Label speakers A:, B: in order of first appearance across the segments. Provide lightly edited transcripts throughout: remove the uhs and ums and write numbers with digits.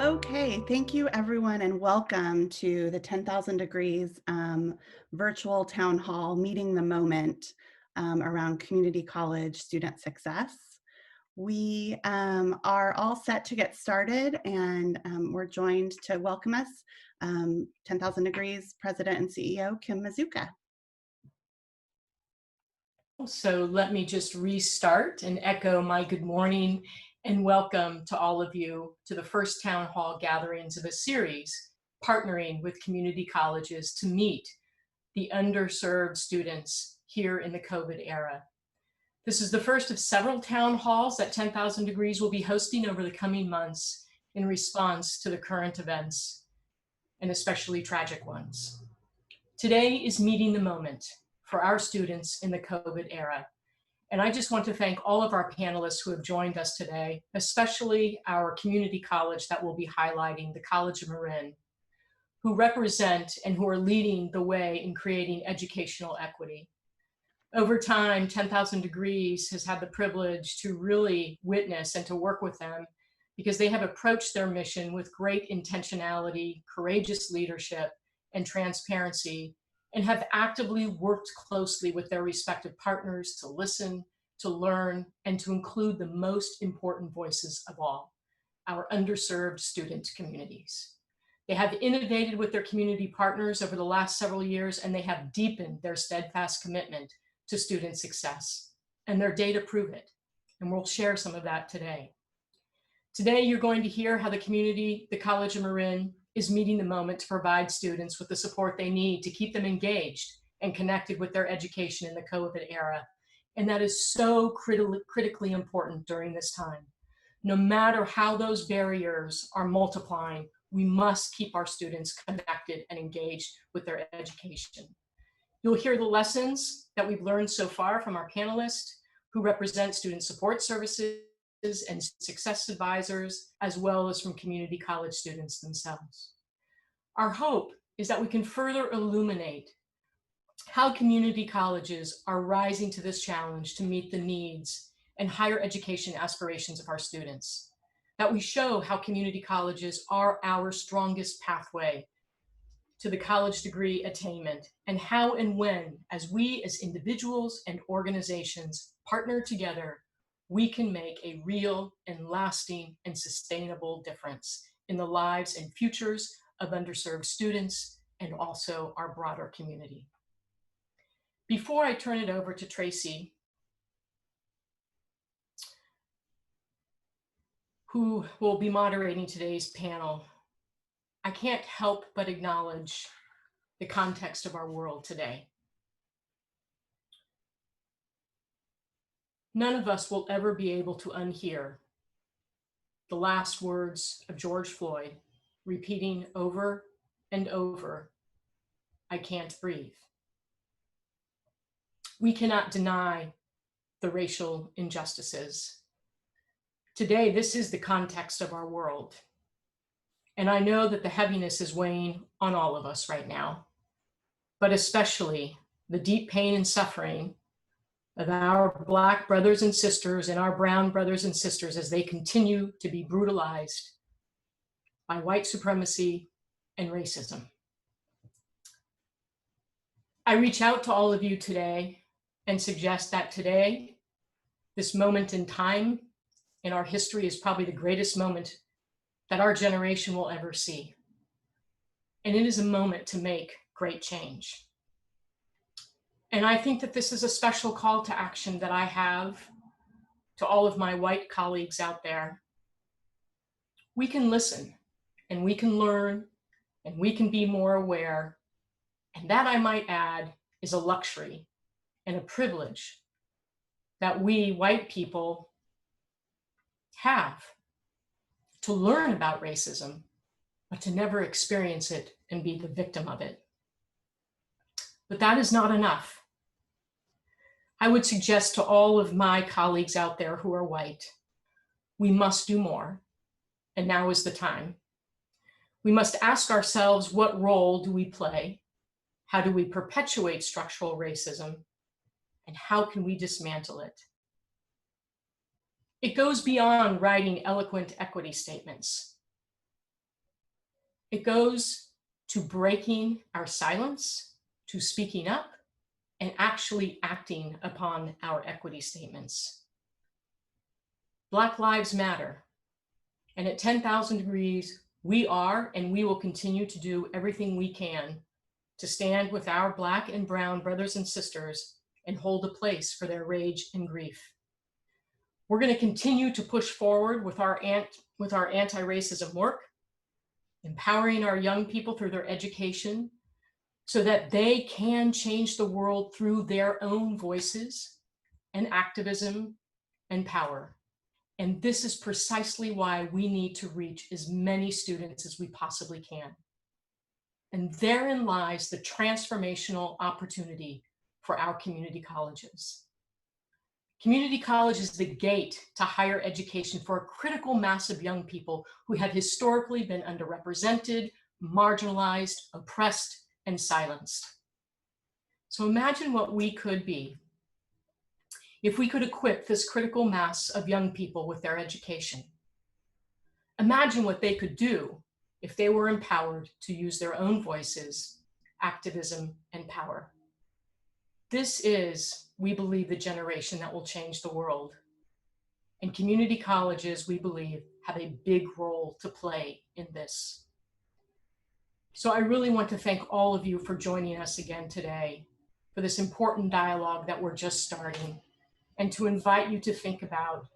A: Okay, thank you everyone and welcome to the 10,000 Degrees virtual town hall meeting the moment around community college student success. We are all set to get started and we're joined to welcome us 10,000 Degrees President and CEO Kim Mazuka.
B: So let me just restart and echo my good morning and welcome to all of you to the first town hall gatherings of a series partnering with community colleges to meet the underserved students here in the COVID era. This is the first of several town halls that 10,000 Degrees will be hosting over the coming months in response to the current events, and especially tragic ones. Today is meeting the moment for our students in the COVID era. And I just want to thank all of our panelists who have joined us today, especially our community college that will be highlighting, the College of Marin, who represent and who are leading the way in creating educational equity. Over time, 10,000 Degrees has had the privilege to really witness and to work with them because they have approached their mission with great intentionality, courageous leadership, and transparency, and have actively worked closely with their respective partners to listen, to learn, and to include the most important voices of all, our underserved student communities. They have innovated with their community partners over the last several years, and they have deepened their steadfast commitment to student success. And their data prove it, and we'll share some of that today. Today, you're going to hear how the College of Marin, is meeting the moment to provide students with the support they need to keep them engaged and connected with their education in the COVID era. And that is so critically important during this time. No matter how those barriers are multiplying, we must keep our students connected and engaged with their education. You'll hear the lessons that we've learned so far from our panelists who represent student support services and success advisors, as well as from community college students themselves. Our hope is that we can further illuminate how community colleges are rising to this challenge to meet the needs and higher education aspirations of our students, that we show how community colleges are our strongest pathway to the college degree attainment, and how and when, as we as individuals and organizations partner together, we can make a real and lasting and sustainable difference in the lives and futures of underserved students and also our broader community. Before I turn it over to Traci, who will be moderating today's panel, I can't help but acknowledge the context of our world today. None of us will ever be able to unhear the last words of George Floyd, repeating over and over, "I can't breathe." We cannot deny the racial injustices. Today, this is the context of our world. And I know that the heaviness is weighing on all of us right now, but especially the deep pain and suffering of our Black brothers and sisters and our brown brothers and sisters as they continue to be brutalized by white supremacy and racism. I reach out to all of you today and suggest that today, this moment in time in our history is probably the greatest moment that our generation will ever see. And it is a moment to make great change. And I think that this is a special call to action that I have to all of my white colleagues out there. We can listen and we can learn and we can be more aware. And that, I might add, is a luxury and a privilege that we white people have, to learn about racism, but to never experience it and be the victim of it. But that is not enough. I would suggest to all of my colleagues out there who are white, we must do more, and now is the time. We must ask ourselves, what role do we play? How do we perpetuate structural racism? And how can we dismantle it? It goes beyond writing eloquent equity statements. It goes to breaking our silence, to speaking up, and actually acting upon our equity statements. Black lives matter. And at 10,000 degrees, we are and we will continue to do everything we can to stand with our Black and brown brothers and sisters and hold a place for their rage and grief. We're going to continue to push forward with our anti-racism work, empowering our young people through their education so that they can change the world through their own voices and activism and power. And this is precisely why we need to reach as many students as we possibly can. And therein lies the transformational opportunity for our community colleges. Community college is the gate to higher education for a critical mass of young people who have historically been underrepresented, marginalized, oppressed, and silenced. So imagine what we could be if we could equip this critical mass of young people with their education. Imagine what they could do if they were empowered to use their own voices, activism, and power. This is, we believe, the generation that will change the world. And community colleges, we believe, have a big role to play in this. So I really want to thank all of you for joining us again today for this important dialogue that we're just starting, and to invite you to think about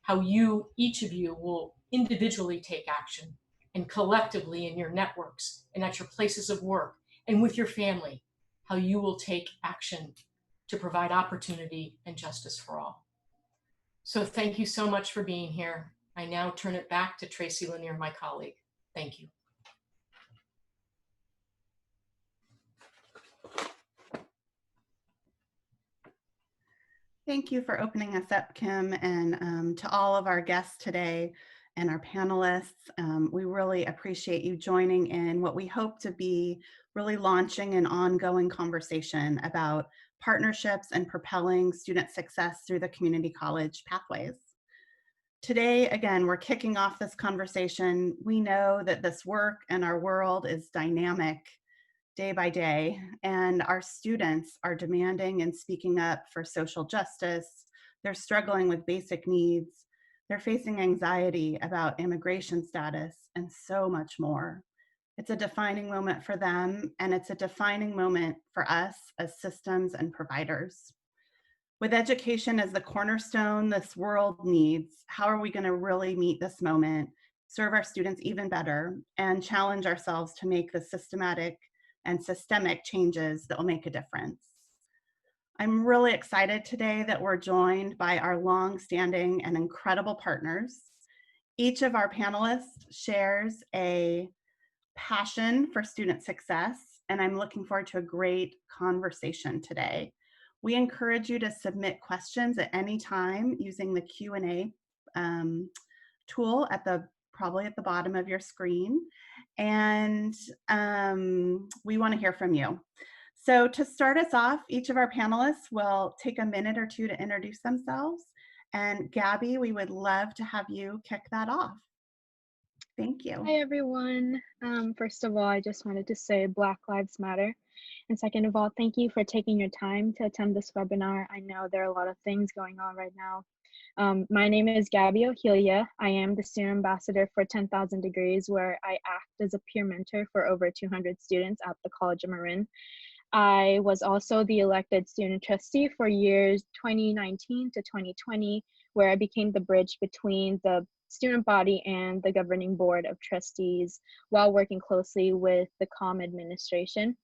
B: how you, each of you, will individually take action and collectively in your networks and at your places of work and with your family, how you will take action to provide opportunity and justice for all. So thank you so much for being here. I now turn it back to Traci Lanier, my colleague. Thank you.
A: Thank you for opening us up, Kim, and to all of our guests today and our panelists. We really appreciate you joining in what we hope to be really launching an ongoing conversation about partnerships and propelling student success through the community college pathways. Today, again, we're kicking off this conversation. We know that this work and our world is dynamic day by day, and our students are demanding and speaking up for social justice. They're struggling with basic needs. They're facing anxiety about immigration status and so much more. It's a defining moment for them, and it's a defining moment for us as systems and providers. With education as the cornerstone this world needs, how are we going to really meet this moment, serve our students even better, and challenge ourselves to make the systematic and systemic changes that will make a difference? I'm really excited today that we're joined by our long-standing and incredible partners. Each of our panelists shares a passion for student success, and I'm looking forward to a great conversation today. We encourage you to submit questions at any time using the Q&A tool probably at the bottom of your screen. And we want to hear from you. So to start us off, each of our panelists will take a minute or two to introduce themselves. And Gabby, we would love to have you kick that off. Thank you.
C: Hi, everyone. First of all, I just wanted to say Black Lives Matter. And second of all, thank you for taking your time to attend this webinar. I know there are a lot of things going on right now. My name is Gabby Ohilia. I am the student ambassador for 10,000 Degrees, where I act as a peer mentor for over 200 students at the College of Marin. I was also the elected student trustee for years 2019 to 2020, where I became the bridge between the student body and the governing board of trustees while working closely with the COM administration.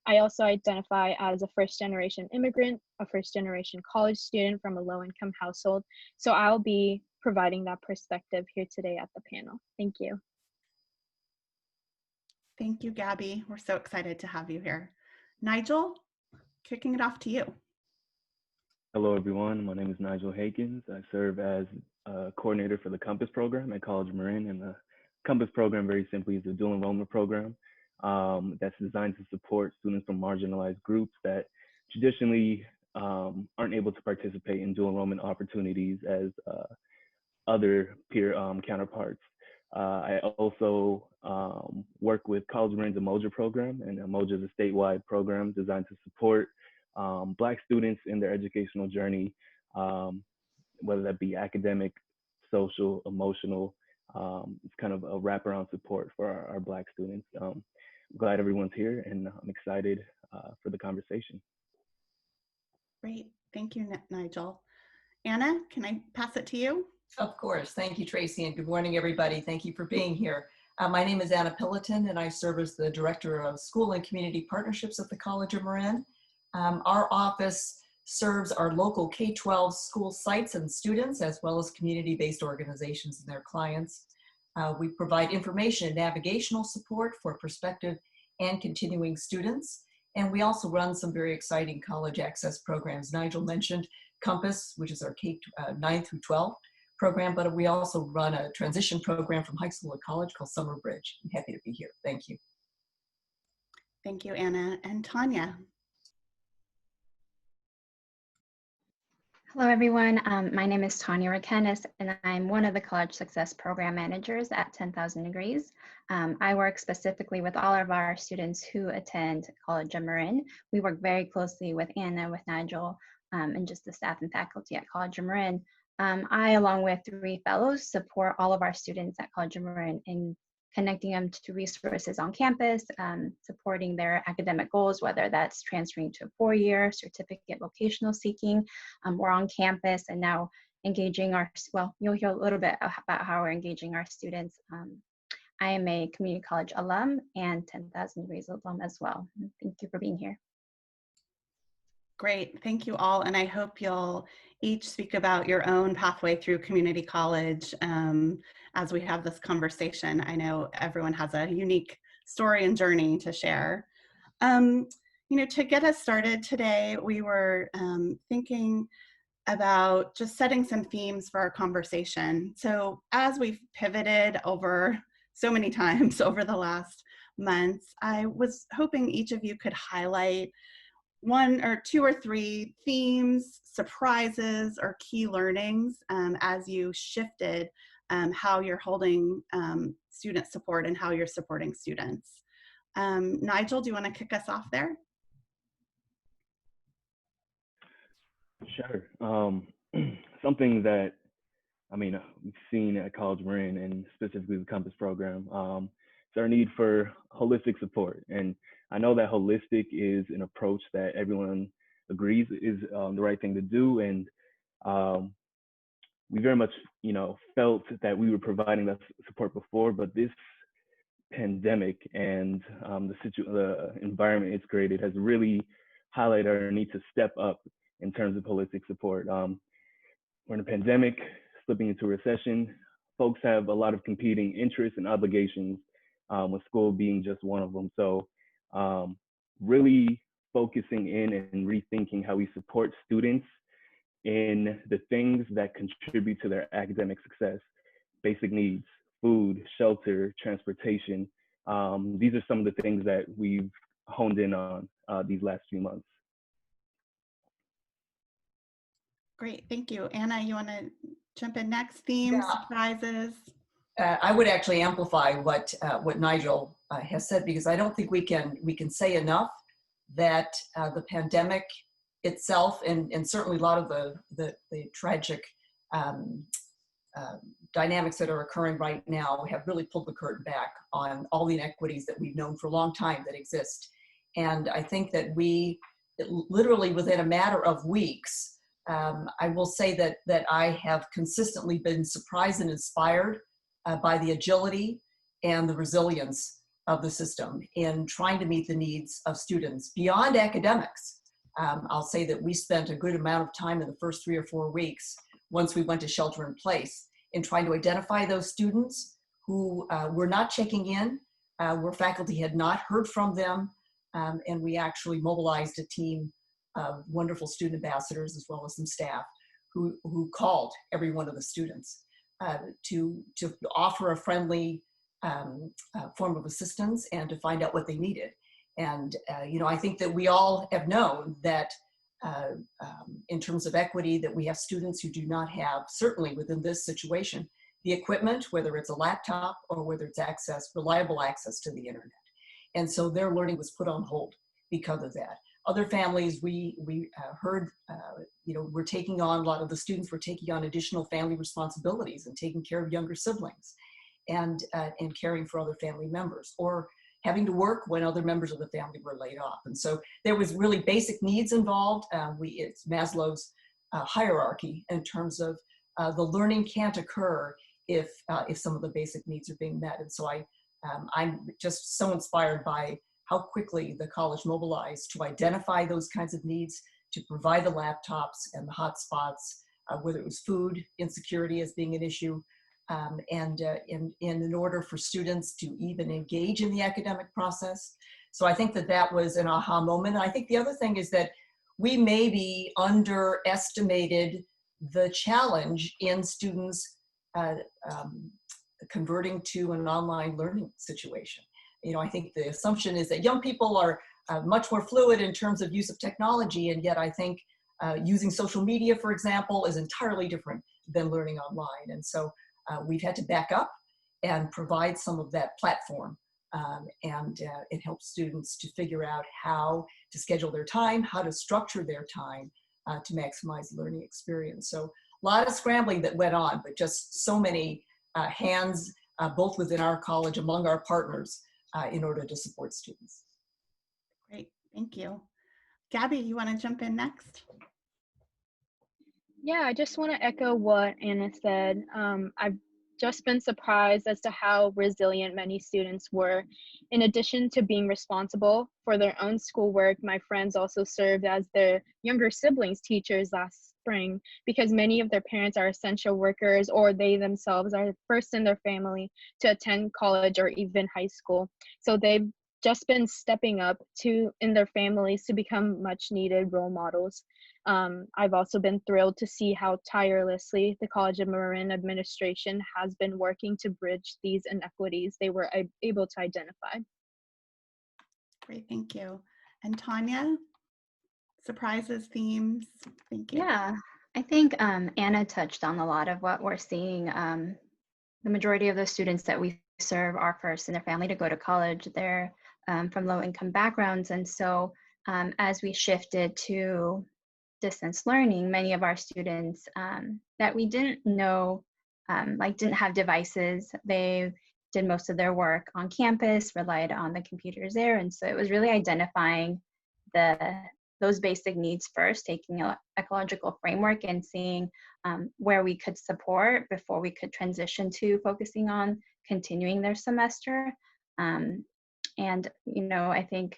C: I also identify as a first-generation immigrant, a first-generation college student from a low-income household. So I'll be providing that perspective here today at the panel. Thank you.
A: Thank you, Gabby. We're so excited to have you here. Nigel, kicking it off to you.
D: Hello, everyone. My name is Nigel Hakins. I serve as coordinator for the Compass program at College of Marin. And the Compass program, very simply, is a dual enrollment program that's designed to support students from marginalized groups that traditionally aren't able to participate in dual enrollment opportunities as other peer counterparts. I also work with College Marin's Emoja program, and Emoja is a statewide program designed to support Black students in their educational journey, whether that be academic, social, emotional. It's kind of a wraparound support for our Black students. I'm glad everyone's here, and I'm excited for the conversation.
A: Great. Thank you, Nigel. Anna, can I pass it to you?
E: Of course. Thank you, Tracy, and good morning, everybody. Thank you for being here. My name is Anna Pillaton, and I serve as the Director of School and Community Partnerships at the College of Marin. Our office serves our local K-12 school sites and students, as well as community-based organizations and their clients. We provide information and navigational support for prospective and continuing students, and we also run some very exciting college access programs. Nigel mentioned Compass, which is our K-9 through 12 program, but we also run a transition program from high school to college called Summer Bridge. I'm happy to be here. Thank you.
A: Thank you, Anna. And Tanya.
F: Hello, everyone. My name is Tanya Rakenis, and I'm one of the College Success Program Managers at 10,000 Degrees. I work specifically with all of our students who attend College of Marin. We work very closely with Anna, with Nigel, and just the staff and faculty at College of Marin. I, along with 3 fellows, support all of our students at College of Marin in connecting them to resources on campus, supporting their academic goals, whether that's transferring to a 4-year certificate vocational seeking, or on campus, and now engaging our, well, you'll hear a little bit about how we're engaging our students. I am a community college alum and 10,000 Degrees alum as well. Thank you for being here.
A: Great, thank you all. And I hope you'll each speak about your own pathway through community college as we have this conversation. I know everyone has a unique story and journey to share. You know, to get us started today, we were thinking about just setting some themes for our conversation. So as we've pivoted over so many times over the last months, I was hoping each of you could highlight 1 or 2 or 3 themes, surprises, or key learnings as you shifted how you're holding student support and how you're supporting students. Nigel, do you want to kick us off there?
D: Sure. Something that, I mean, we've seen at College Marin and specifically the Compass program, is our need for holistic support. And I know that holistic is an approach that everyone agrees is the right thing to do. And we very much, you know, felt that we were providing that support before, but this pandemic and the environment it's created has really highlighted our need to step up in terms of holistic support. We're in a pandemic, slipping into a recession. Folks have a lot of competing interests and obligations, with school being just one of them. So really focusing in and rethinking how we support students in the things that contribute to their academic success, basic needs, food, shelter, transportation. These are some of the things that we've honed in on these last few months.
A: Great, thank you. Anna, you want to jump in next? Themes, surprises?
E: I would actually amplify what Nigel has said, because I don't think we can say enough that the pandemic itself and certainly a lot of the tragic dynamics that are occurring right now have really pulled the curtain back on all the inequities that we've known for a long time that exist. And I think that we literally within a matter of weeks, I will say that I have consistently been surprised and inspired by the agility and the resilience of the system in trying to meet the needs of students beyond academics. I'll say that we spent a good amount of time in the first 3 or 4 weeks, once we went to shelter in place, in trying to identify those students who were not checking in, where faculty had not heard from them, and we actually mobilized a team of wonderful student ambassadors as well as some staff who called every one of the students to offer a friendly form of assistance and to find out what they needed. And you know, I think that we all have known that in terms of equity, that we have students who do not have, certainly within this situation, the equipment, whether it's a laptop or whether it's reliable access to the internet. And so their learning was put on hold because of that. Other families, we heard, we're taking on, a lot of the students were taking on additional family responsibilities and taking care of younger siblings and caring for other family members, or having to work when other members of the family were laid off. And so there was really basic needs involved. It's Maslow's hierarchy in terms of the learning can't occur if some of the basic needs are being met. And so I'm just so inspired by how quickly the college mobilized to identify those kinds of needs, to provide the laptops and the hotspots, whether it was food insecurity as being an issue, and in order for students to even engage in the academic process. So I think that was an aha moment. And I think the other thing is that we maybe underestimated the challenge in students converting to an online learning situation. I think the assumption is that young people are much more fluid in terms of use of technology, and yet I think using social media, for example, is entirely different than learning online. And so we've had to back up and provide some of that platform, and it helps students to figure out how to schedule their time, how to structure their time to maximize the learning experience. So a lot of scrambling that went on, but just so many hands, both within our college, among our partners, in order to support students.
A: Great, thank you. Gabby, you want to jump in next?
C: Yeah, I just want to echo what Anna said. I've just been surprised as to how resilient many students were. In addition to being responsible for their own schoolwork, my friends also served as their younger siblings' teachers last spring, because many of their parents are essential workers, or they themselves are first in their family to attend college or even high school. So they've just been stepping up in their families to become much needed role models. I've also been thrilled to see how tirelessly the College of Marin administration has been working to bridge these inequities they were able to identify.
A: Great, thank you. And Tanya, surprises, themes? Thank you.
F: Yeah, I think Anna touched on a lot of what we're seeing. The majority of the students that we serve are first in their family to go to college. They're from low-income backgrounds. And so as we shifted to distance learning, many of our students that we didn't know, didn't have devices, they did most of their work on campus, relied on the computers there. And so it was really identifying those basic needs first, taking an ecological framework and seeing where we could support before we could transition to focusing on continuing their semester. And, I think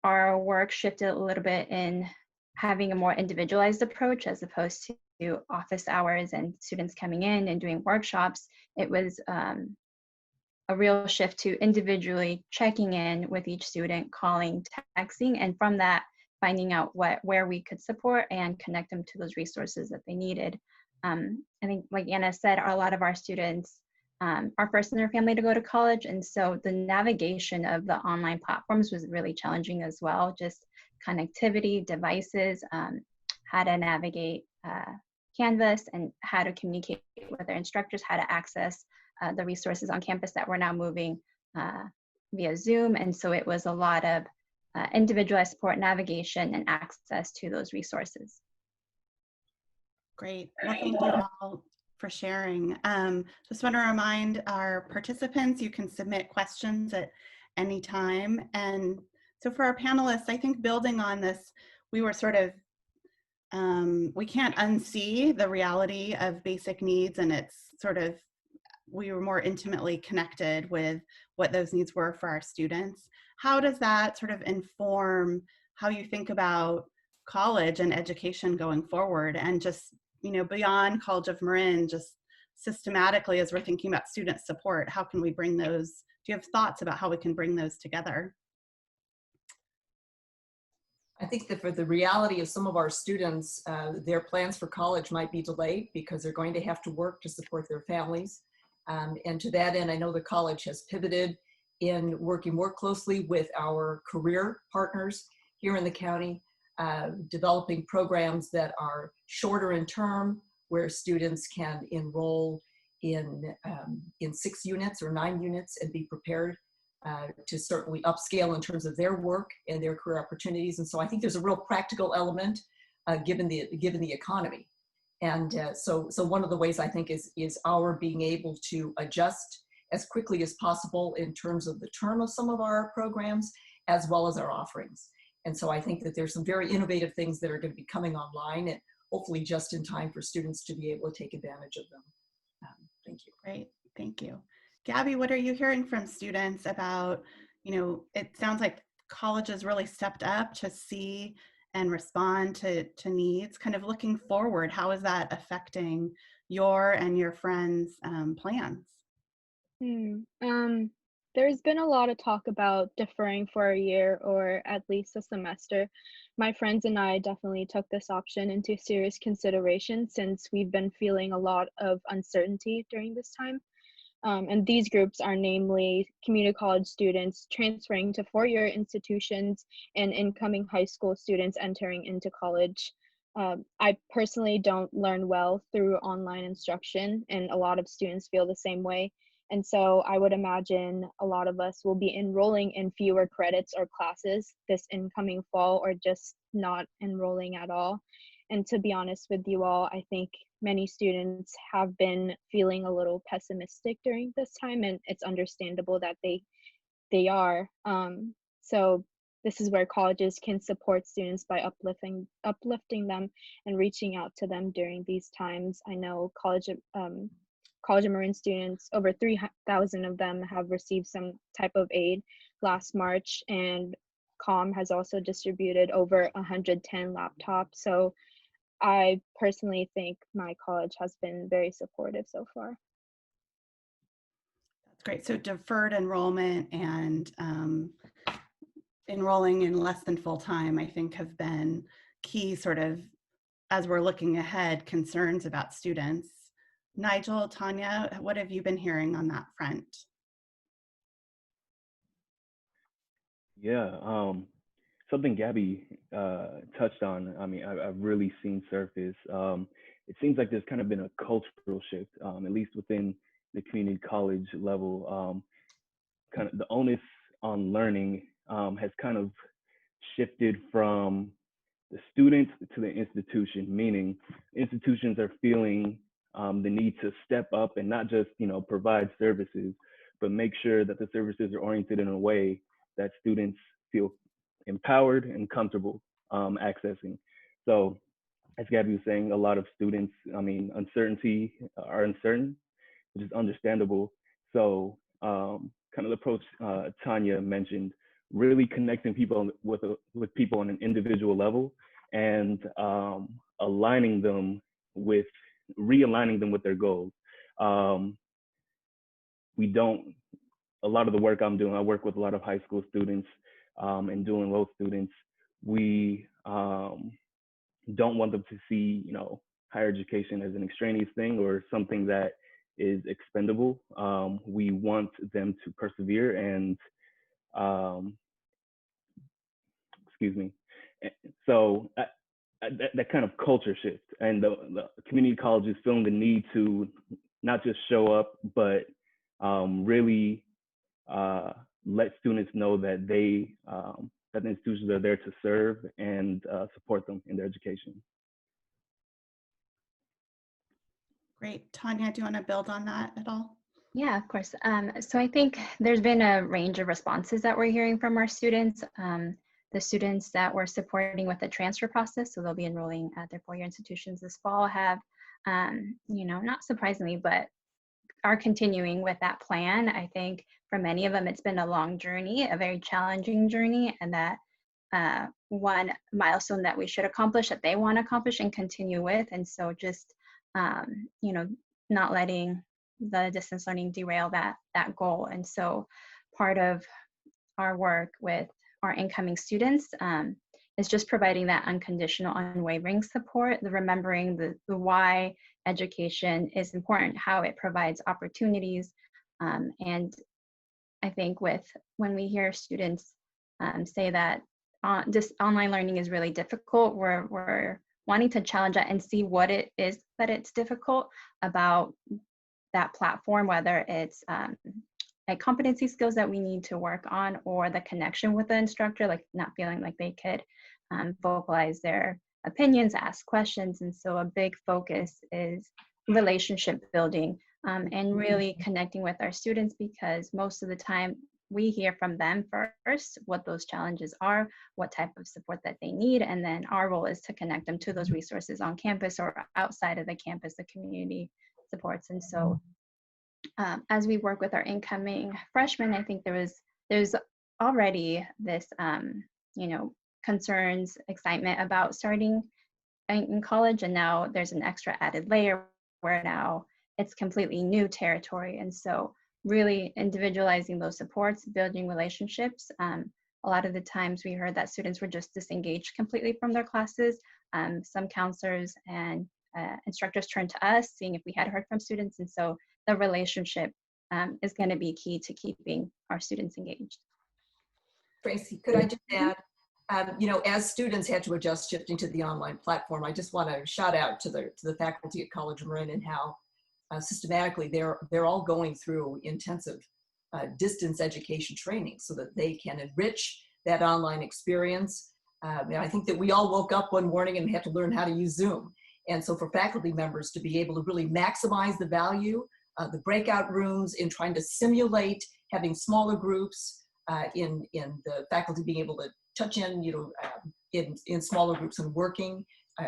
F: our work shifted a little bit in having a more individualized approach as opposed to office hours and students coming in and doing workshops. It was a real shift to individually checking in with each student, calling, texting, and from that, finding out where we could support and connect them to those resources that they needed. I think, like Anna said, a lot of our students are first in their family to go to college, and so the navigation of the online platforms was really challenging as well. Just connectivity, devices, how to navigate Canvas, and how to communicate with their instructors, how to access the resources on campus that we're now moving via Zoom. And so it was a lot of individualized support, navigation, and access to those resources.
A: Great. Well, thank you all for sharing. Just want to remind our participants, you can submit questions at any time. And so for our panelists, I think building on this, we were sort of, we can't unsee the reality of basic needs, and it's sort of, we were more intimately connected with what those needs were for our students. How does that sort of inform how you think about college and education going forward, and just, beyond College of Marin, just systematically as we're thinking about student support, how can we bring those, do you have thoughts about how we can bring those together?
E: I think that for the reality of some of our students, their plans for college might be delayed because they're going to have to work to support their families. And to that end, I know the college has pivoted in working more closely with our career partners here in the county, developing programs that are shorter in term, where students can enroll in 6 units or 9 units and be prepared to certainly upscale in terms of their work and their career opportunities. And so I think there's a real practical element given the economy. And so one of the ways I think is our being able to adjust as quickly as possible in terms of the term of some of our programs, as well as our offerings. And so I think that there's some very innovative things that are going to be coming online, and hopefully just in time for students to be able to take advantage of them. Thank you.
A: Great, thank you. Gabby, what are you hearing from students about, it sounds like colleges really stepped up to see and respond to needs. Kind of looking forward, how is that affecting your and your friends' plans?
C: There's been a lot of talk about deferring for a year or at least a semester. My friends and I definitely took this option into serious consideration since we've been feeling a lot of uncertainty during this time. And these groups are namely community college students transferring to four-year institutions and incoming high school students entering into college. I personally don't learn well through online instruction, and a lot of students feel the same way. And so I would imagine a lot of us will be enrolling in fewer credits or classes this incoming fall, or just not enrolling at all. And to be honest with you all, I think many students have been feeling a little pessimistic during this time, and it's understandable that they are. So this is where colleges can support students by uplifting them and reaching out to them during these times. I know College of Marin students, over 3,000 of them have received some type of aid last March, and COM has also distributed over 110 laptops. So I personally think my college has been very supportive so far.
A: That's great. So deferred enrollment and enrolling in less than full time, I think, have been key sort of, as we're looking ahead, concerns about students. Nigel, Tanya, what have you been hearing on that front?
D: Yeah, something Gabby touched on. I mean, I've really seen surface. It seems like there's kind of been a cultural shift, at least within the community college level. Kind of the onus on learning has kind of shifted from the students to the institution, meaning institutions are feeling the need to step up and not just, provide services, but make sure that the services are oriented in a way that students feel empowered and comfortable accessing. So as Gabby was saying, a lot of students, uncertainty are uncertain, which is understandable. So kind of the approach Tanya mentioned, really connecting people with people on an individual level and realigning them with their goals. A lot of the work I'm doing, I work with a lot of high school students and dual enrolled students. We don't want them to see, higher education as an extraneous thing or something that is expendable. We want them to persevere and, So that kind of culture shift, and the community colleges feeling the need to not just show up, but really let students know that that the institutions are there to serve and support them in their education.
A: Great. Tanya, do you want to build on that at all?
F: Yeah, of course. So I think there's been a range of responses that we're hearing from our students. The students that we're supporting with the transfer process, so they'll be enrolling at their four-year institutions this fall, have, not surprisingly, but are continuing with that plan. I think for many of them, it's been a long journey, a very challenging journey, and that one milestone that we should accomplish, that they want to accomplish and continue with. And so just, not letting the distance learning derail that goal. And so part of our work with our incoming students is just providing that unconditional, unwavering support, the remembering the why education is important, how it provides opportunities. And I think when we hear students say that just online learning is really difficult, we're wanting to challenge that and see what it is that it's difficult about that platform, whether it's like competency skills that we need to work on, or the connection with the instructor, like not feeling like they could vocalize their opinions, ask questions. And so a big focus is relationship building, and really connecting with our students, because most of the time we hear from them first what those challenges are, what type of support that they need, and then our role is to connect them to those resources on campus or outside of the campus, the community supports. And so as we work with our incoming freshmen, I think there's already this concerns, excitement about starting in college, and now there's an extra added layer where now it's completely new territory. And so really individualizing those supports, building relationships. A lot of the times we heard that students were just disengaged completely from their classes. Some counselors and instructors turned to us, seeing if we had heard from students. And so the relationship is going to be key to keeping our students engaged.
E: Tracy, could I just add, as students had to adjust shifting to the online platform, I just want to shout out to the faculty at College of Marin and how systematically they're all going through intensive distance education training so that they can enrich that online experience. I think that we all woke up one morning and had to learn how to use Zoom. And so for faculty members to be able to really maximize the value, the breakout rooms, in trying to simulate having smaller groups, in the faculty being able to touch in, in smaller groups and working,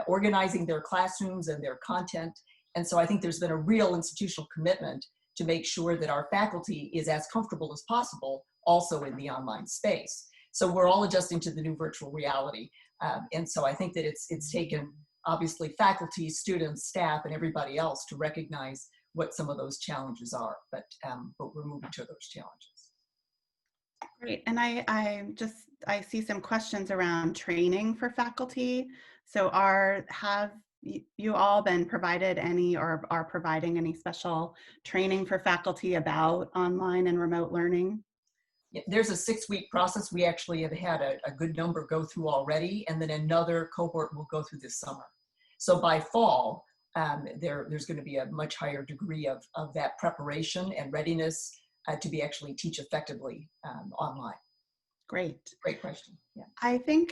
E: organizing their classrooms and their content. And so I think there's been a real institutional commitment to make sure that our faculty is as comfortable as possible also in the online space. So we're all adjusting to the new virtual reality. And so I think that it's taken, obviously, faculty, students, staff, and everybody else to recognize what some of those challenges are, but we're moving to those challenges.
A: Great, and I see some questions around training for faculty. So have you all been provided any, or are providing any special training for faculty about online and remote learning?
E: Yeah, there's a 6-week process. We actually have had a good number go through already, and then another cohort will go through this summer. So by fall, there's going to be a much higher degree of that preparation and readiness to be actually teach effectively online.
A: Great.
E: Great question. Yeah.
A: I think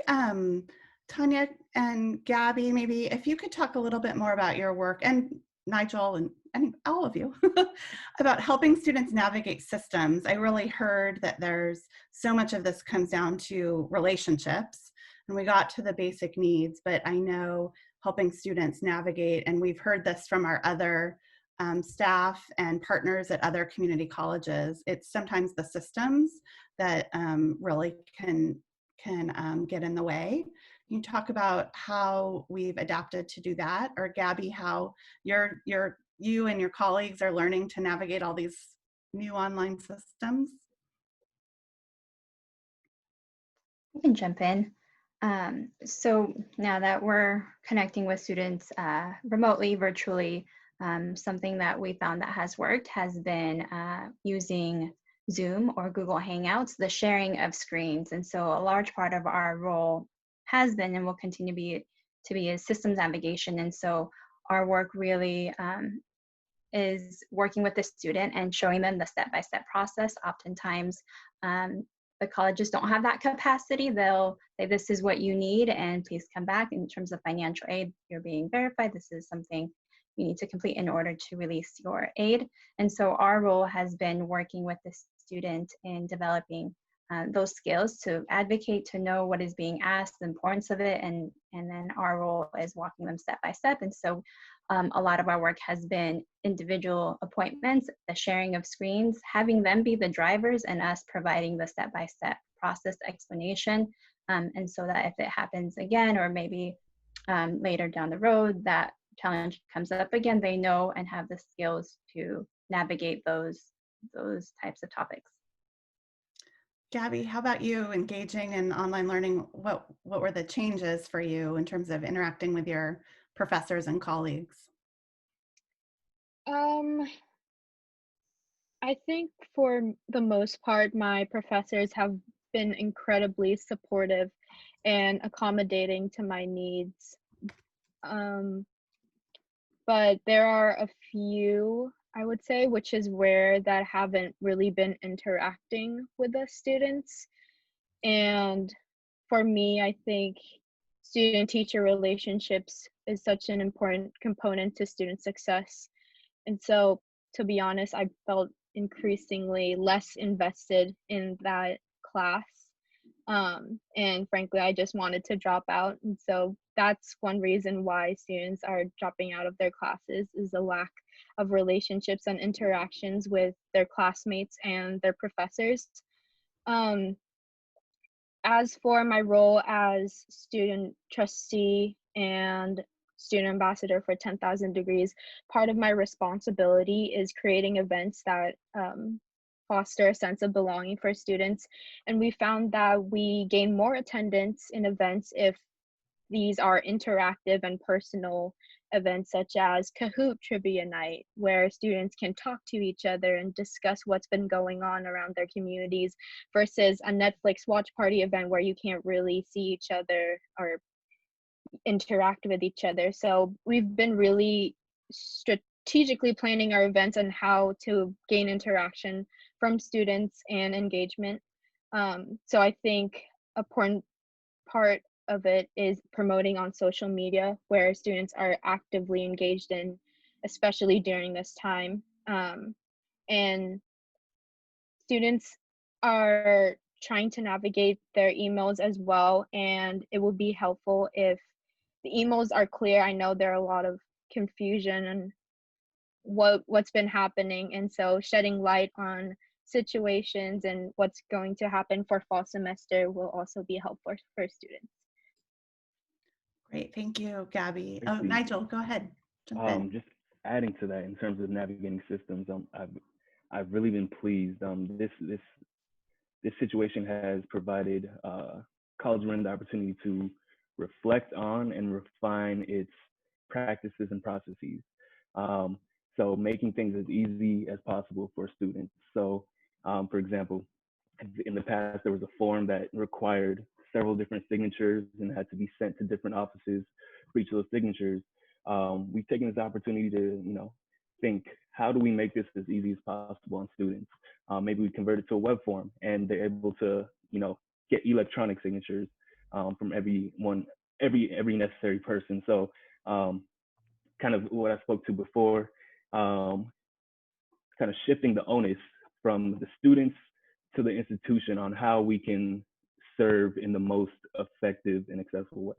A: Tanya and Gabby, maybe if you could talk a little bit more about your work, and Nigel and all of you, about helping students navigate systems. I really heard that there's so much of this comes down to relationships, and we got to the basic needs, but I know helping students navigate, and we've heard this from our other staff and partners at other community colleges, it's sometimes the systems that really can get in the way. Can you talk about how we've adapted to do that? Or Gabby, how you and your colleagues are learning to navigate all these new online systems?
F: I can jump in. So now that we're connecting with students remotely, virtually, something that we found that has worked has been using Zoom or Google Hangouts, the sharing of screens. And so a large part of our role has been and will continue to be is systems navigation. And so our work really is working with the student and showing them the step-by-step process. Oftentimes, the colleges don't have that capacity. They'll say, this is what you need, and please come back. In terms of financial aid, you're being verified. This is something you need to complete in order to release your aid. And so our role has been working with the student in developing those skills to advocate, to know what is being asked, the importance of it, and then our role is walking them step by step. And so a lot of our work has been individual appointments, the sharing of screens, having them be the drivers and us providing the step-by-step process explanation. And so that if it happens again, or maybe later down the road, that challenge comes up again, they know and have the skills to navigate those types of topics.
A: Gabby, how about you engaging in online learning? What were the changes for you in terms of interacting with your professors and colleagues?
C: I think for the most part, my professors have been incredibly supportive and accommodating to my needs. But there are a few I would say, which is where that haven't really been interacting with the students. And for me, I think student teacher relationships is such an important component to student success. And so, to be honest, I felt increasingly less invested in that class. And frankly, I just wanted to drop out. And so that's one reason why students are dropping out of their classes is a lack of relationships and interactions with their classmates and their professors. Um, as for my role as student trustee and student ambassador for 10,000 Degrees, part of my responsibility is creating events that foster a sense of belonging for students. And we found that we gain more attendance in events if these are interactive and personal events, such as Kahoot Trivia Night, where students can talk to each other and discuss what's been going on around their communities, versus a Netflix watch party event where you can't really see each other or interact with each other. So we've been really strategically planning our events and how to gain interaction from students and engagement. So I think a important part of it is promoting on social media, where students are actively engaged in, especially during this time. And students are trying to navigate their emails as well, and it will be helpful if the emails are clear. I know there are a lot of confusion and what's been happening, and so shedding light on situations and what's going to happen for fall semester will also be helpful for students.
A: Great, thank you, Gabby. Oh,
D: Tracy,
A: Nigel, go ahead, jump in.
D: just adding to that in terms of navigating systems, I've really been pleased. This situation has provided college Marin the opportunity to reflect on and refine its practices and processes. Um, so making things as easy as possible for students. So, for example, in the past, there was a form that required several different signatures and had to be sent to different offices for each of those signatures. We've taken this opportunity to, think, how do we make this as easy as possible on students? Maybe we convert it to a web form and they're able to, get electronic signatures from every necessary person. So kind of what I spoke to before, kind of shifting the onus from the students to the institution on how we can serve in the most effective and accessible way.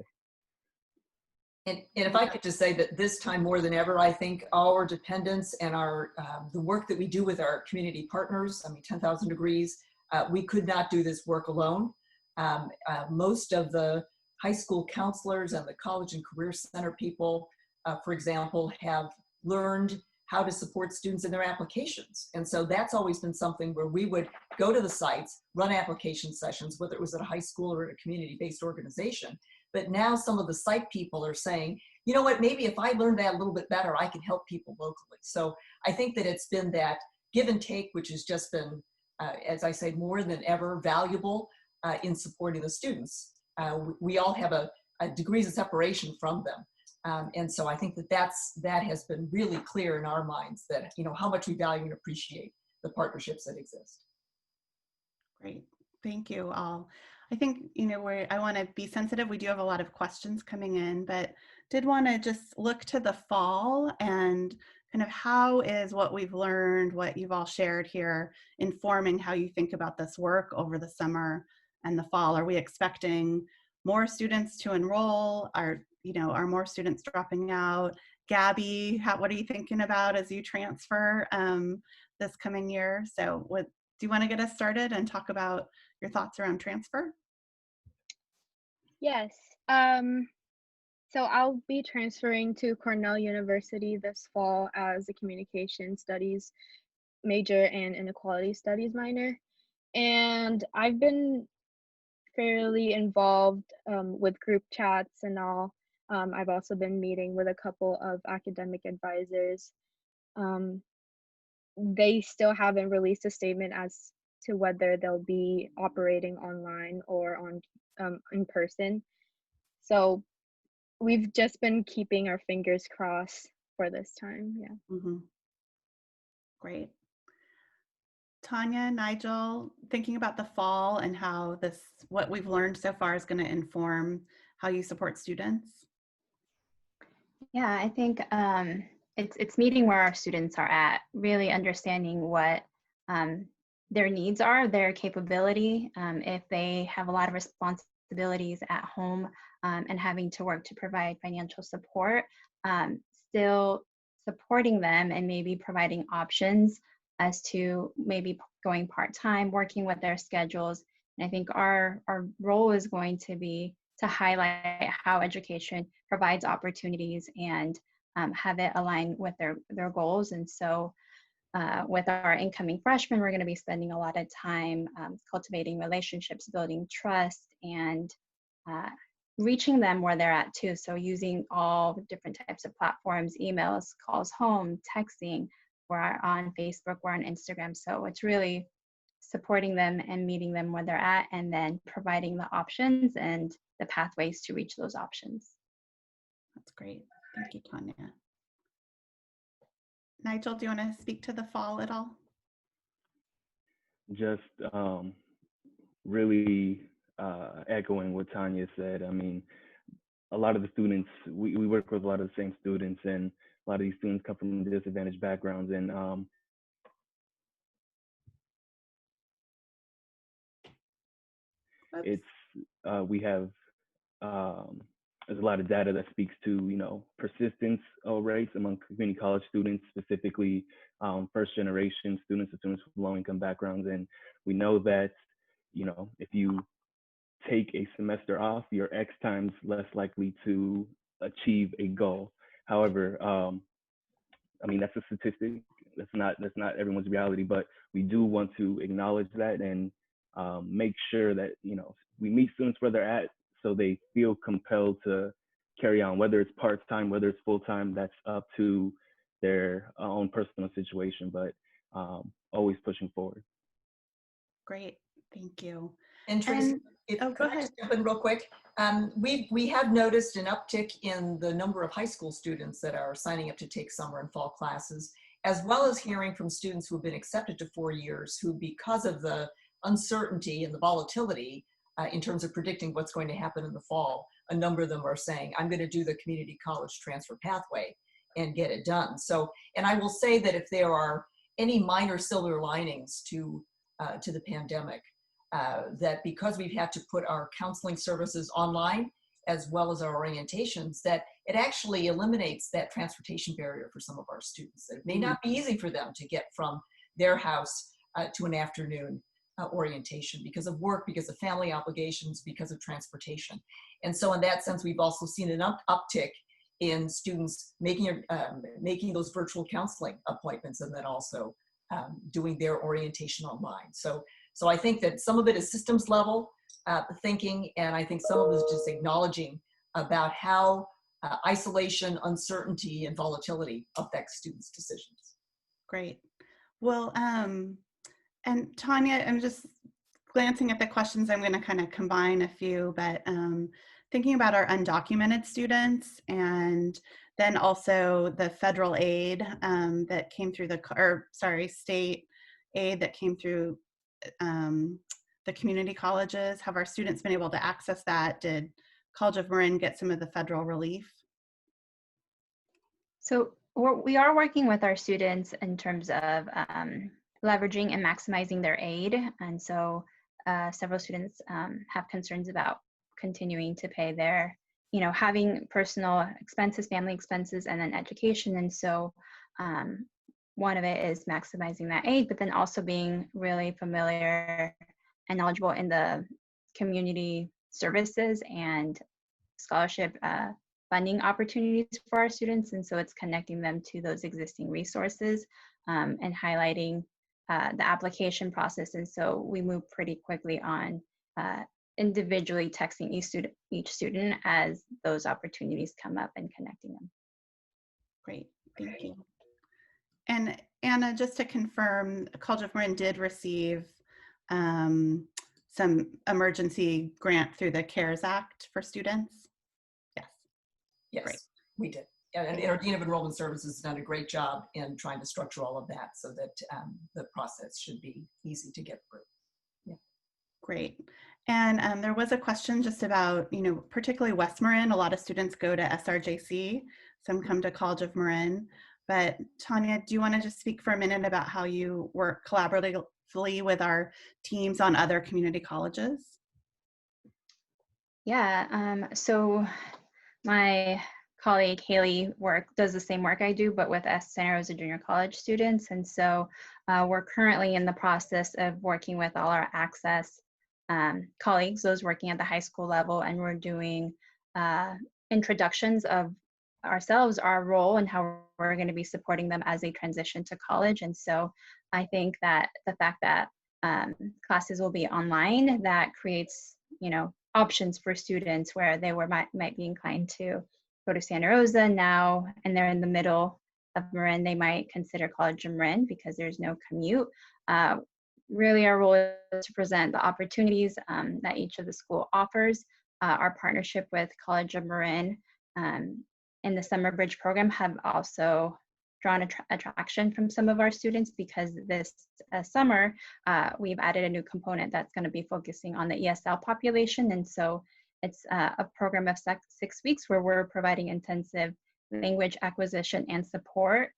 E: And if I could just say that this time more than ever, I think our dependence and our the work that we do with our community partners, 10,000 Degrees, we could not do this work alone. Most of the high school counselors and the college and career center people, for example, have learned how to support students in their applications. And so that's always been something where we would go to the sites, run application sessions, whether it was at a high school or at a community-based organization. But now some of the site people are saying, you know what, maybe if I learn that a little bit better, I can help people locally. So I think that it's been that give and take, which has just been, as I say, more than ever valuable in supporting the students. We all have a degrees of separation from them. And so I think that has been really clear in our minds that, how much we value and appreciate the partnerships that exist.
A: Great, thank you all. I think, I want to be sensitive. We do have a lot of questions coming in, but did want to just look to the fall and kind of how is what we've learned, what you've all shared here, informing how you think about this work over the summer and the fall. Are we expecting more students to enroll? Are more students dropping out? Gabby, what are you thinking about as you transfer this coming year? So do you want to get us started and talk about your thoughts around transfer?
C: Yes. So I'll be transferring to Cornell University this fall as a communication studies major and inequality studies minor. And I've been fairly involved with group chats and all. I've also been meeting with a couple of academic advisors. They still haven't released a statement as to whether they'll be operating online or on in person. So we've just been keeping our fingers crossed for this time. Yeah.
A: Mm-hmm. Great. Tanya, Nigel, thinking about the fall and how what we've learned so far is going to inform how you support students.
F: Yeah, I think it's meeting where our students are at, really understanding what their needs are, their capability. If they have a lot of responsibilities at home and having to work to provide financial support, still supporting them and maybe providing options as to maybe going part-time, working with their schedules. And I think our role is going to be to highlight how education provides opportunities and have it align with their goals. And so with our incoming freshmen, we're going to be spending a lot of time cultivating relationships, building trust, and reaching them where they're at too. So using all different types of platforms, emails, calls home, texting, we're on Facebook, we're on Instagram. So it's really supporting them and meeting them where they're at, and then providing the options and the pathways to reach those options.
A: That's great. Thank you, Tanya. Nigel, do you want to speak to the fall at all?
D: Just really echoing what Tanya said. I mean, a lot of the students, we work with a lot of the same students, and a lot of these students come from disadvantaged backgrounds, and we have there's a lot of data that speaks to, you know, persistence rates among community college students, specifically first generation students or students with low income backgrounds. And we know that, you know, if you take a semester off, you're X times less likely to achieve a goal. However, I mean, that's a statistic. That's not everyone's reality, but we do want to acknowledge that and make sure that, you know, we meet students where they're at, so they feel compelled to carry on, whether it's part-time, whether it's full-time. That's up to their own personal situation, but always pushing forward.
A: Great, thank you.
E: And Traci,
A: go ahead.
E: Just jump in real quick. We have noticed an uptick in the number of high school students that are signing up to take summer and fall classes, as well as hearing from students who have been accepted to 4 years who, because of the uncertainty and the volatility in terms of predicting what's going to happen in the fall, a number of them are saying, I'm going to do the community college transfer pathway and get it done. So, and I will say that if there are any minor silver linings to the pandemic, that because we've had to put our counseling services online as well as our orientations, that it actually eliminates that transportation barrier for some of our students. It may not be easy for them to get from their house to an afternoon orientation because of work, because of family obligations, because of transportation. And so in that sense, we've also seen an uptick in students making those virtual counseling appointments, and then also doing their orientation online. So I think that some of it is systems level thinking, and I think some of it is just acknowledging about how isolation, uncertainty, and volatility affects students' decisions.
A: Great. Well, and Tanya, I'm just glancing at the questions. I'm going to kind of combine a few, but thinking about our undocumented students, and then also the federal aid that came through state aid that came through the community colleges. Have our students been able to access that? Did College of Marin get some of the federal relief?
F: So we are working with our students in terms of leveraging and maximizing their aid. And so several students have concerns about continuing to pay their, you know, having personal expenses, family expenses, and then education. And so one of it is maximizing that aid, but then also being really familiar and knowledgeable in the community services and scholarship funding opportunities for our students. And so it's connecting them to those existing resources and highlighting the application process. And so we move pretty quickly on individually texting each student as those opportunities come up and connecting them.
A: Great, thank you. And Anna, just to confirm, College of Marin did receive some emergency grant through the CARES Act for students? Yes.
E: Yes,
A: Great.
E: we did. And our Dean of Enrollment Services has done a great job in trying to structure all of that so that the process should be easy to get through. Yeah.
A: Great. And there was a question just about, particularly West Marin. A lot of students go to SRJC, some come to College of Marin. But Tanya, do you want to just speak for a minute about how you work collaboratively with our teams on other community colleges?
F: Yeah, so my colleague Haley does the same work I do, but with Santa Rosa Junior College students. And so we're currently in the process of working with all our Access colleagues, those working at the high school level, and we're doing introductions of ourselves, our role, and how we're going to be supporting them as they transition to college. And so I think that the fact that classes will be online, that creates, options for students where they might be inclined to go to Santa Rosa now, and they're in the middle of Marin, they might consider College of Marin because there's no commute. Really, our role is to present the opportunities that each of the school offers. Our partnership with College of Marin and the Summer Bridge program have also drawn attraction from some of our students because this summer we've added a new component that's going to be focusing on the ESL population. And so it's a program of 6 weeks where we're providing intensive language acquisition and support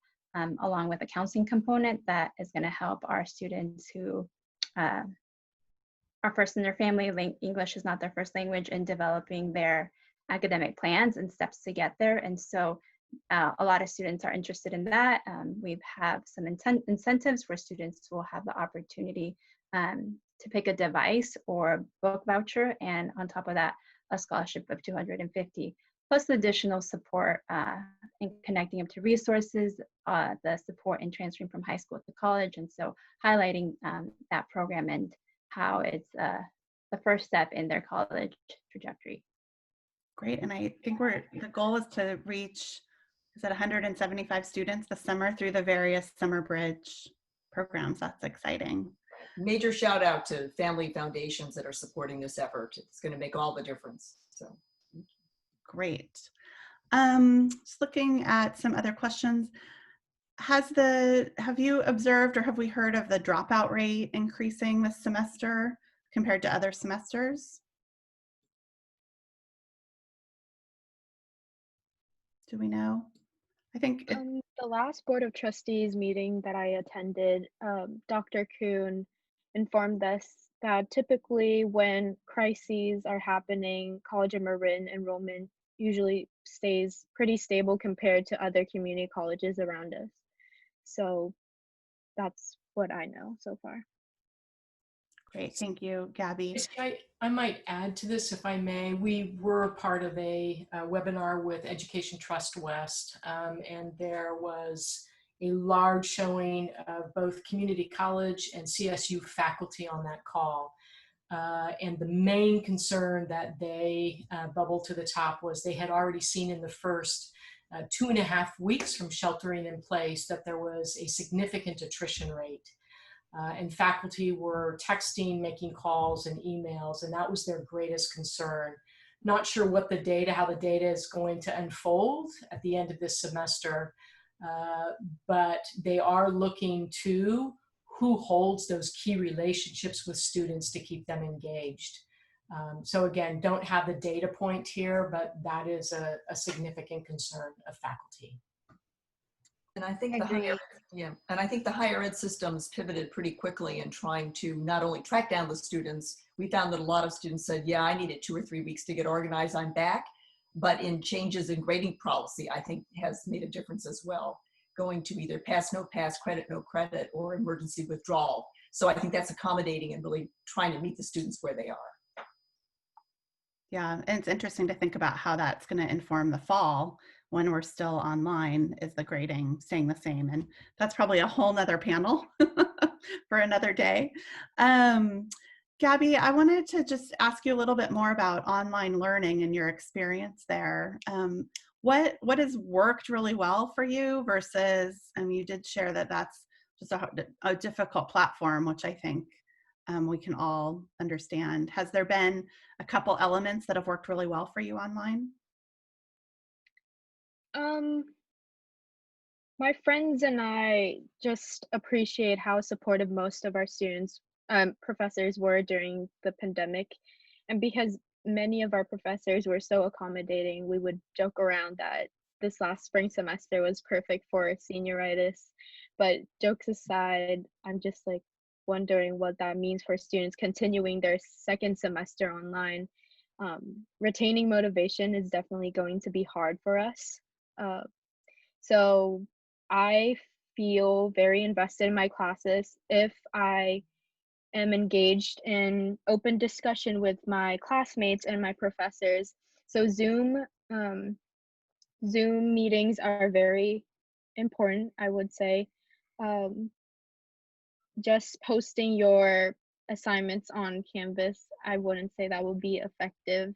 F: along with a counseling component that is going to help our students who are first in their family, English is not their first language, in developing their academic plans and steps to get there. And so a lot of students are interested in that. We have some incentives where students will have the opportunity to pick a device or book voucher, and on top of that, a scholarship of $250, plus additional support in connecting them to resources, the support in transferring from high school to college. And so highlighting that program and how it's the first step in their college trajectory.
A: Great. And I think the goal is to reach, is that 175 students this summer through the various Summer Bridge programs. That's exciting.
E: Major shout out to family foundations that are supporting this effort. It's going to make all the difference. So
A: great. Just looking at some other questions. Have you observed or have we heard of the dropout rate increasing this semester compared to other semesters? Do we know? I think
C: the last Board of Trustees meeting that I attended, Dr. Kuhn informed us that typically when crises are happening, College of Marin enrollment usually stays pretty stable compared to other community colleges around us. So that's what I know so far.
A: Great, thank you, Gabby.
B: I might add to this, if I may. We were part of a webinar with Education Trust West, and there was a large showing of both community college and CSU faculty on that call. And the main concern that they bubbled to the top was they had already seen in the first 2.5 weeks from sheltering in place that there was a significant attrition rate. And faculty were texting, making calls and emails, and that was their greatest concern. Not sure how the data is going to unfold at the end of this semester, but they are looking to who holds those key relationships with students to keep them engaged. So again, don't have the data point here, but that is a significant concern of faculty.
E: And I think the higher ed systems pivoted pretty quickly in trying to not only track down the students. We found that a lot of students said, yeah, I needed 2 or 3 weeks to get organized, I'm back. But in changes in grading policy, I think has made a difference as well, going to either pass, no pass, credit, no credit, or emergency withdrawal. So I think that's accommodating and really trying to meet the students where they are.
A: Yeah, and it's interesting to think about how that's going to inform the fall when we're still online. Is the grading staying the same? And that's probably a whole nother panel for another day. Gabby, I wanted to just ask you a little bit more about online learning and your experience there. What has worked really well for you versus, you did share that that's just a difficult platform, which I think we can all understand. Has there been a couple elements that have worked really well for you online?
C: Um, my friends and I just appreciate how supportive most of our students, professors were during the pandemic. And because many of our professors were so accommodating, we would joke around that this last spring semester was perfect for senioritis. But jokes aside, I'm just like wondering what that means for students continuing their second semester online. Retaining motivation is definitely going to be hard for us. Uh, so I feel very invested in my classes if I am engaged in open discussion with my classmates and my professors. So um, Zoom meetings are very important, I would say. Um, just posting your assignments on Canvas, I wouldn't say that would be effective.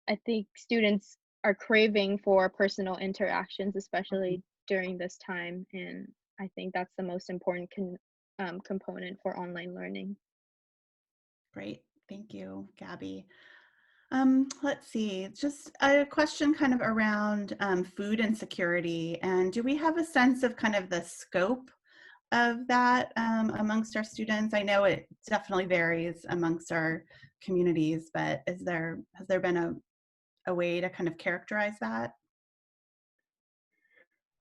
C: I think students are craving for personal interactions, especially during this time, and I think that's the most important component for online learning.
A: Great. Thank you, Gabby. Let's see, just a question kind of around food insecurity. And do we have a sense of kind of the scope of that amongst our students? I know it definitely varies amongst our communities, but has there been a way to kind of characterize that?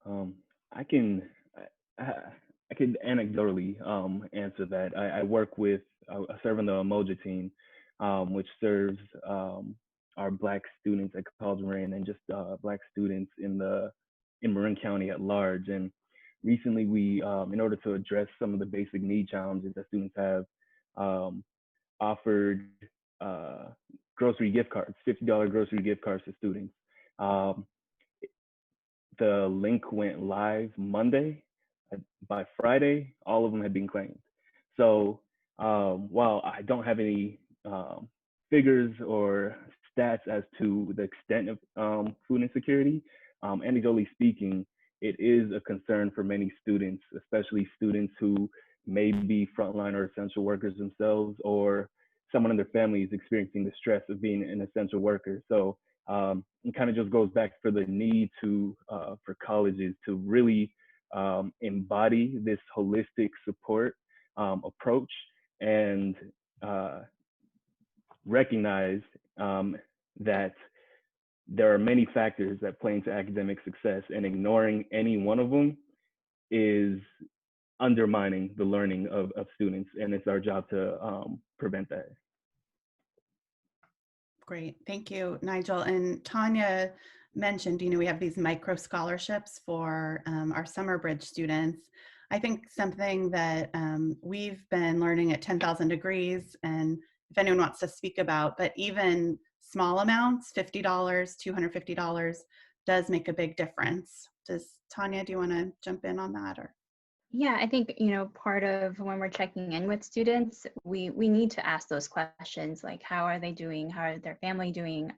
D: Um, I can I, I can anecdotally answer that. I work with I serve on the Emoja team, which serves our Black students at College Marin and just Black students in Marin County at large. And recently, we in order to address some of the basic need challenges that students have, um, offered uh, grocery gift cards, $50 grocery gift cards to students. Um, the link went live Monday. By Friday, all of them had been claimed. So while I don't have any figures or stats as to the extent of food insecurity, anecdotally speaking, it is a concern for many students, especially students who may be frontline or essential workers themselves, or someone in their family is experiencing the stress of being an essential worker. So it kind of just goes back for the need for colleges to really embody this holistic support approach and recognize that there are many factors that play into academic success, and ignoring any one of them is undermining the learning of students, and it's our job to prevent that.
A: Great, thank you, Nigel. And Tanya mentioned, we have these micro scholarships for our summer bridge students. I think something that we've been learning at 10,000 Degrees, and if anyone wants to speak about, but even small amounts, $50, $250, does make a big difference. Does Tanya, do you want to jump in on that? Or
F: Yeah, I think, part of when we're checking in with students, we need to ask those questions, like how are they doing? How are their family doing?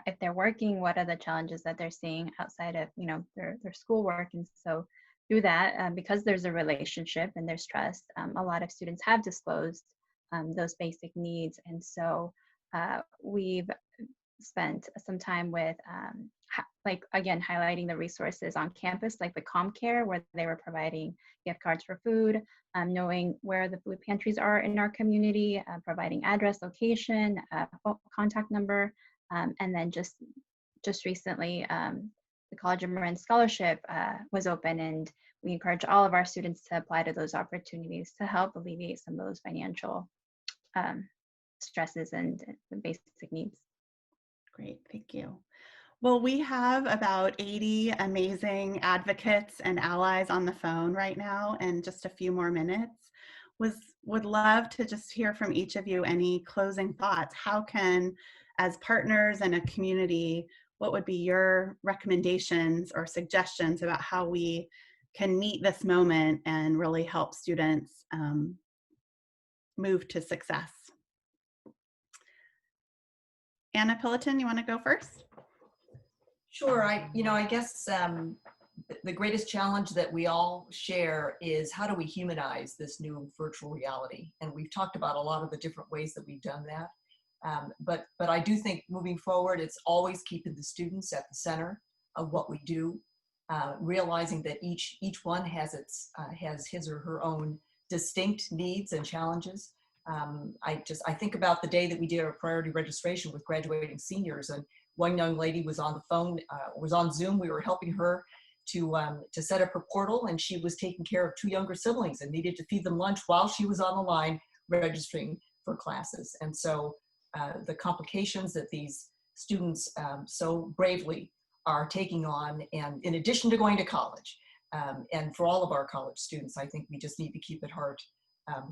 F: If they're working, what are the challenges that they're seeing outside of, their schoolwork? And so through that, because there's a relationship and there's trust, a lot of students have disclosed those basic needs. And so we've spent some time with again highlighting the resources on campus, like the ComCare, where they were providing gift cards for food, knowing where the food pantries are in our community, providing address, location, contact number, and then just recently the College of Marin Scholarship was open, and we encourage all of our students to apply to those opportunities to help alleviate some of those financial stresses and basic needs.
A: great, thank you. Well, we have about 80 amazing advocates and allies on the phone right now, and just a few more minutes. Would love to just hear from each of you any closing thoughts. How can, as partners in a community, what would be your recommendations or suggestions about how we can meet this moment and really help students move to success? Anna Pillaton, you want to go first?
E: Sure. I guess the greatest challenge that we all share is how do we humanize this new virtual reality? And we've talked about a lot of the different ways that we've done that. But I do think moving forward, it's always keeping the students at the center. of what we do, realizing that each one has has his or her own distinct needs and challenges. I think about the day that we did our priority registration with graduating seniors, and one young lady was on the phone, was on Zoom. We were helping her to set up her portal, and she was taking care of two younger siblings and needed to feed them lunch while she was on the line registering for classes. And so the complications that these students so bravely are taking on, and in addition to going to college, and for all of our college students, I think we just need to keep at heart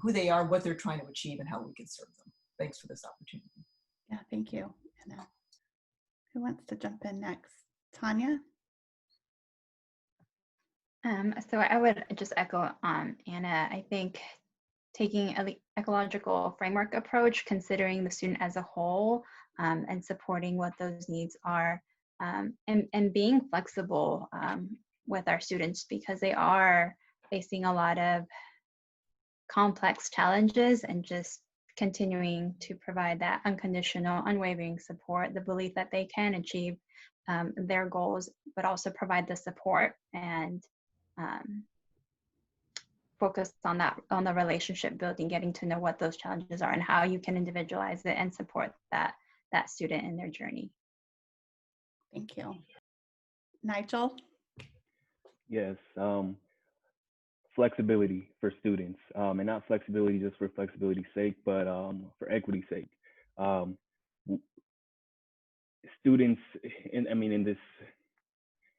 E: who they are, what they're trying to achieve, and how we can serve them. Thanks for this opportunity.
A: Yeah, thank you, Anna. Who wants to jump in next? Tanya?
F: So I would just echo Anna. I think taking an ecological framework approach, considering the student as a whole, and supporting what those needs are, and being flexible with our students, because they are facing a lot of complex challenges, and just continuing to provide that unconditional, unwavering support, the belief that they can achieve their goals, but also provide the support and focus on the relationship building, getting to know what those challenges are and how you can individualize it and support that student in their journey.
A: Thank you. Nigel?
D: Yes, flexibility for students, and not flexibility just for flexibility's sake, but for equity's sake. Students, in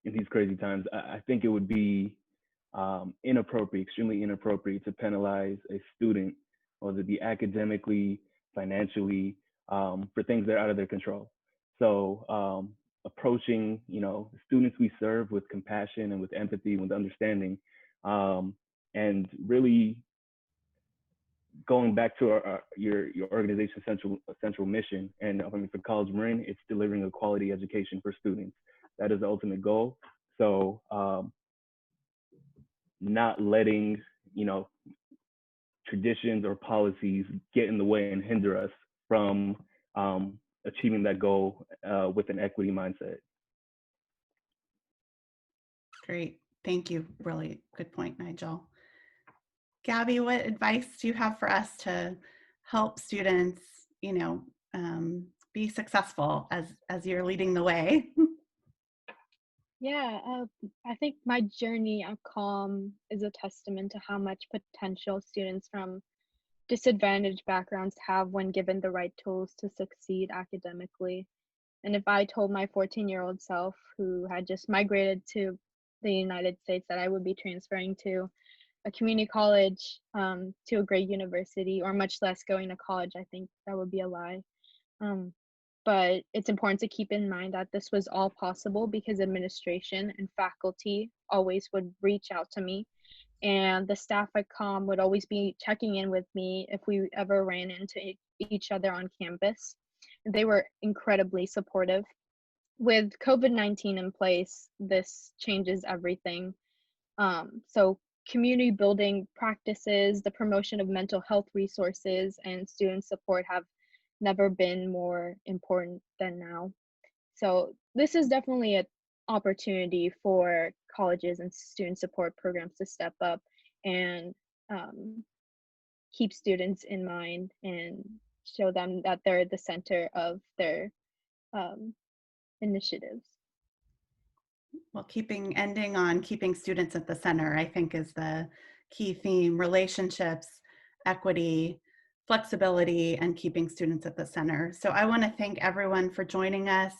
D: these crazy times, I think it would be inappropriate, extremely inappropriate, to penalize a student, whether it be academically, financially, for things that are out of their control. So approaching, students we serve with compassion and with empathy, with understanding, and really going back to your organization's central mission. And for College Marin, it's delivering a quality education for students. That is the ultimate goal. So not letting, traditions or policies get in the way and hinder us from achieving that goal with an equity mindset.
A: Great, thank you. Really good point, Nigel. Gabby, what advice do you have for us to help students, be successful as you're leading the way?
C: Yeah, I think my journey at CALM is a testament to how much potential students from disadvantaged backgrounds have when given the right tools to succeed academically. And if I told my 14-year-old self, who had just migrated to the United States, that I would be transferring to a community college, to a great university, or much less going to college, I think that would be a lie. But it's important to keep in mind that this was all possible because administration and faculty always would reach out to me, and the staff at CALM would always be checking in with me if we ever ran into each other on campus. They were incredibly supportive. With COVID-19 in place, this changes everything. So community building practices, the promotion of mental health resources, and student support have never been more important than now. So this is definitely an opportunity for colleges and student support programs to step up and keep students in mind and show them that they're the center of their initiatives.
A: Well, ending on keeping students at the center, I think, is the key theme: relationships, equity, flexibility, and keeping students at the center. So I want to thank everyone for joining us.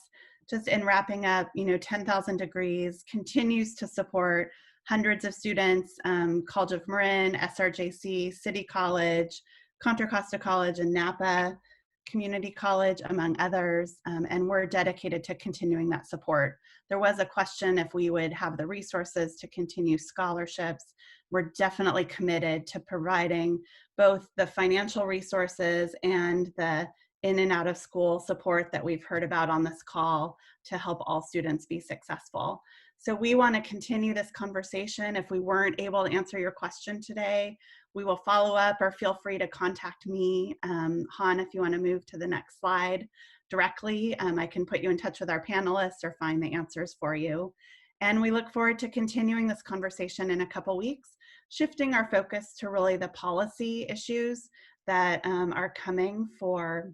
A: Just in wrapping up, 10,000 Degrees continues to support hundreds of students, College of Marin, SRJC, City College, Contra Costa College, and Napa Community College, among others, and we're dedicated to continuing that support. There was a question if we would have the resources to continue scholarships. We're definitely committed to providing both the financial resources and the in and out of school support that we've heard about on this call to help all students be successful. So we want to continue this conversation. If we weren't able to answer your question today, we will follow up, or feel free to contact me. Han, if you want to move to the next slide directly, I can put you in touch with our panelists or find the answers for you. And we look forward to continuing this conversation in a couple weeks, shifting our focus to really the policy issues that are coming for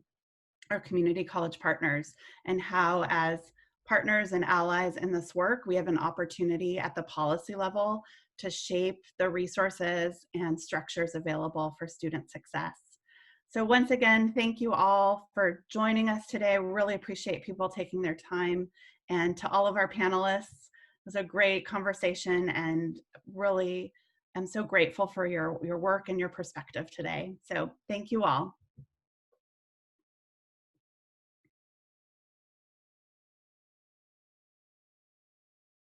A: our community college partners, and how, as partners and allies in this work, we have an opportunity at the policy level to shape the resources and structures available for student success. So once again, thank you all for joining us today. We really appreciate people taking their time. And to all of our panelists, it was a great conversation, and really I'm so grateful for your work and your perspective today. So thank you all.